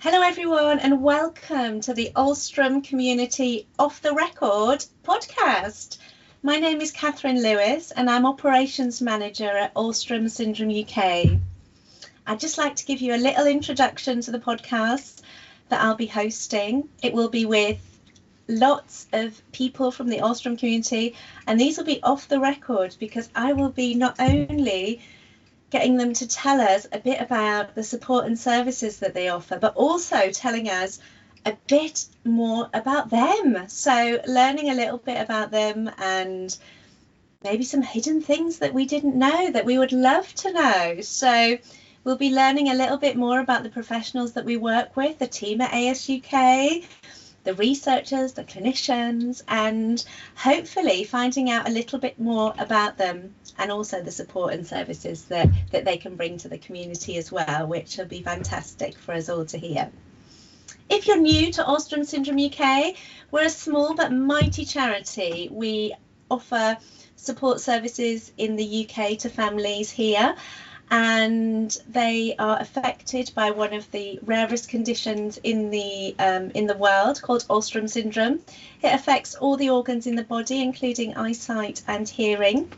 Hello everyone and welcome to the Ulstrom Community Off the Record podcast. My name is Catherine Lewis and I'm Operations Manager at Ulstrom Syndrome UK. I'd just like to give you a little introduction to the podcast that I'll be hosting. It will be with lots of people from the Ulstrom community, and these will be off the record because I will be not only getting them to tell us a bit about the support and services that they offer, but also telling us a bit more about them. So learning a little bit about them and maybe some hidden things that we didn't know that we would love to know. So we'll be learning a little bit more about the professionals that we work with, the team at ASUK, the researchers, the clinicians, and hopefully finding out a little bit more about them and also the support and services that they can bring to the community as well, which will be fantastic for us all to hear. If you're new to Ulstrom Syndrome UK, we're a small but mighty charity. We offer support services in the UK to families here, and they are affected by one of the rarest conditions in the world called Ulstrom syndrome. It affects all the organs in the body, including eyesight and hearing.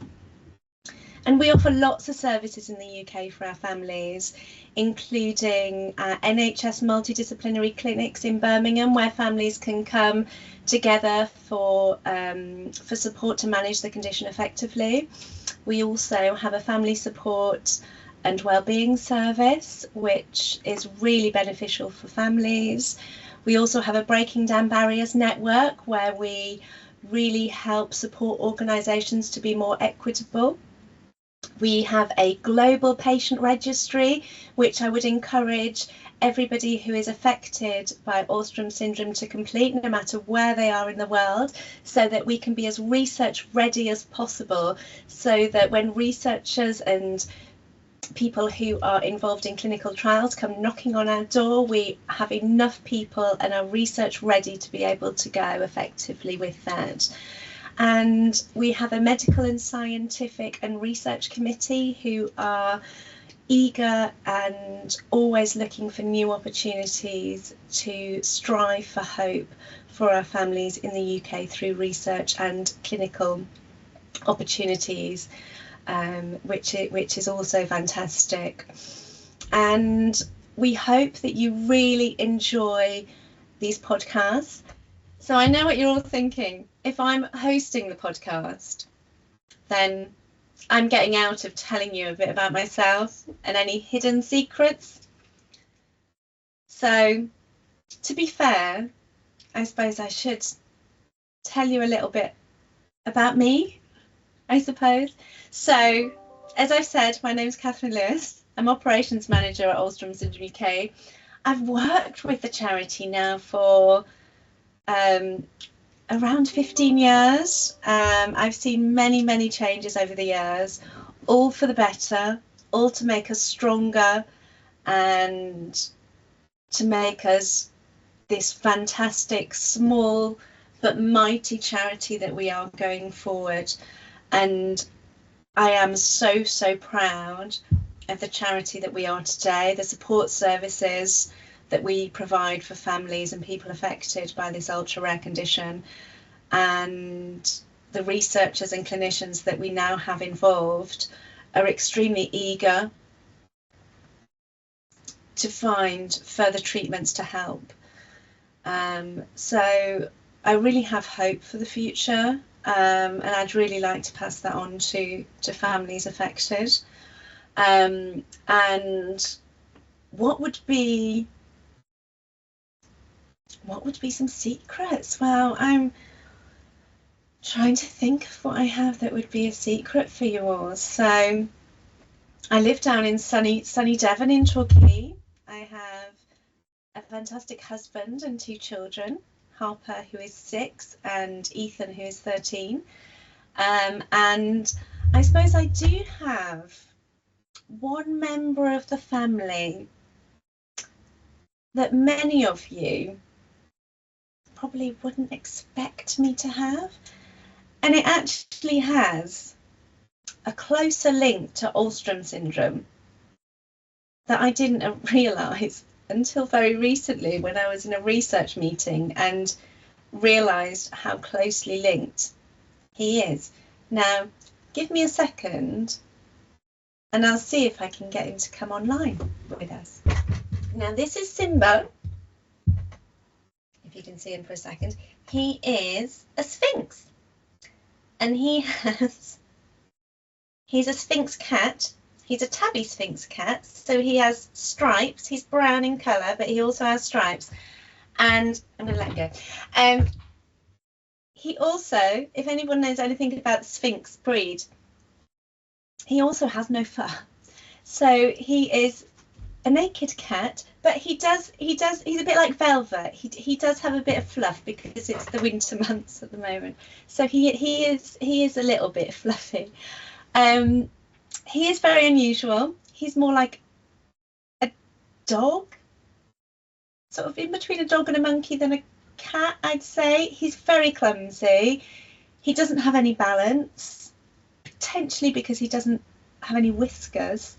And we offer lots of services in the UK for our families, including NHS multidisciplinary clinics in Birmingham, where families can come together for support to manage the condition effectively. We also have a family support and wellbeing service, which is really beneficial for families. We also have a Breaking Down Barriers network where we really help support organisations to be more equitable. We have a global patient registry, which I would encourage everybody who is affected by Ulstrom syndrome to complete, no matter where they are in the world, so that we can be as research ready as possible, so that when researchers and people who are involved in clinical trials come knocking on our door, we have enough people and are research ready to be able to go effectively with that. And we have a medical and scientific and research committee who are eager and always looking for new opportunities to strive for hope for our families in the UK through research and clinical opportunities, which is also fantastic. And we hope that you really enjoy these podcasts. So I know what you're all thinking. If I'm hosting the podcast, then I'm getting out of telling you a bit about myself and any hidden secrets. So, to be fair, I suppose I should tell you a little bit about me, I suppose. So, as I've said, my name's Catherine Lewis. I'm Operations Manager at Ulstrom Syndrome UK. I've worked with the charity now for around 15 years. I've seen many changes over the years, all for the better, all to make us stronger and to make us this fantastic, small but mighty charity that we are going forward. And I am so proud of the charity that we are today, the support services that we provide for families and people affected by this ultra rare condition, and the researchers and clinicians that we now have involved are extremely eager to find further treatments to help. So I really have hope for the future, and I'd really like to pass that on to families affected. And what would be some secrets? Well, I'm trying to think of what I have that would be a secret for you all. So I live down in sunny Devon in Torquay. I have a fantastic husband and 2 children, Harper, who is 6, and Ethan, who is 13. And I suppose I do have one member of the family that many of you probably wouldn't expect me to have, and it actually has a closer link to Ulstrom syndrome that I didn't realise until very recently when I was in a research meeting and realised how closely linked he is. Now, give me a second and I'll see if I can get him to come online with us. Now, this is Simba. If you can see him for a second, he is a Sphinx. And he's a Sphinx cat. He's a tabby Sphinx cat, so he has stripes. He's brown in colour, but he also has stripes. And I'm going to let him go. He also, if anyone knows anything about the Sphinx breed, he also has no fur. So he is a naked cat, but he's a bit like velvet. He does have a bit of fluff because it's the winter months at the moment. So he is a little bit fluffy. He is very unusual. He's more like a dog, sort of in between a dog and a monkey than a cat, I'd say. He's very clumsy. He doesn't have any balance, potentially because he doesn't have any whiskers.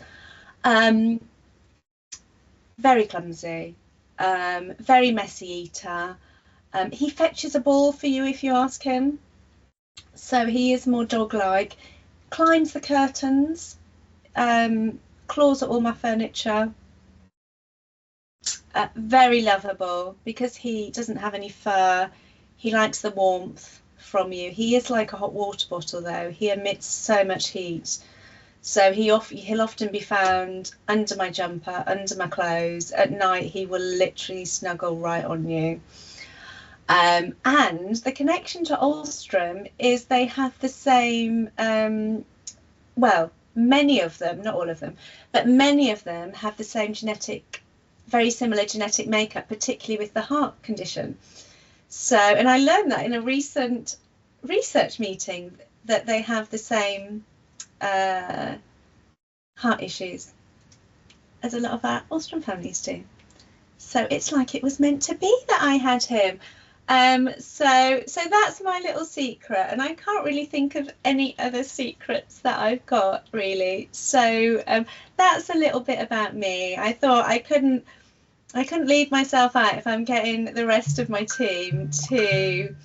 Very clumsy, very messy eater. He fetches a ball for you if you ask him. So he is more dog-like, climbs the curtains, claws at all my furniture. Very lovable because he doesn't have any fur. He likes the warmth from you. He is like a hot water bottle though. He emits so much heat. So he'll often be found under my jumper, under my clothes. At night, he will literally snuggle right on you. And the connection to Ulstrom is they have the same, well, many of them, not all of them, but many of them have the same very similar genetic makeup, particularly with the heart condition. So, and I learned that in a recent research meeting that they have the same heart issues as a lot of our Ulstrom families do. So it's like it was meant to be that I had him. So that's my little secret, and I can't really think of any other secrets that I've got really. So that's a little bit about me. I thought I couldn't leave myself out if I'm getting the rest of my team to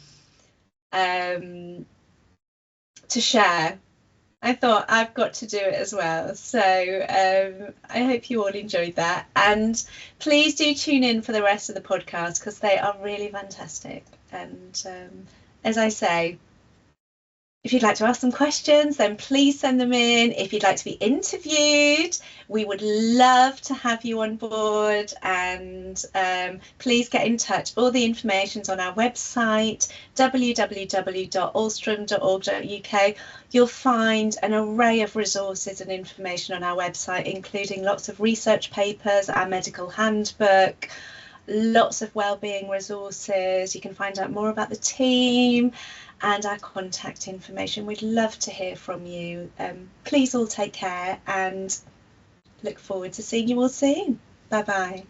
share. I thought I've got to do it as well. So I hope you all enjoyed that. And please do tune in for the rest of the podcast because they are really fantastic. And as I say, if you'd like to ask some questions, then please send them in. If you'd like to be interviewed, we would love to have you on board. And please get in touch. All the information's on our website, www.ulstrom.org.uk. You'll find an array of resources and information on our website, including lots of research papers, our medical handbook, lots of wellbeing resources. You can find out more about the team and our contact information. We'd love to hear from you. Please all take care and look forward to seeing you all soon. Bye bye.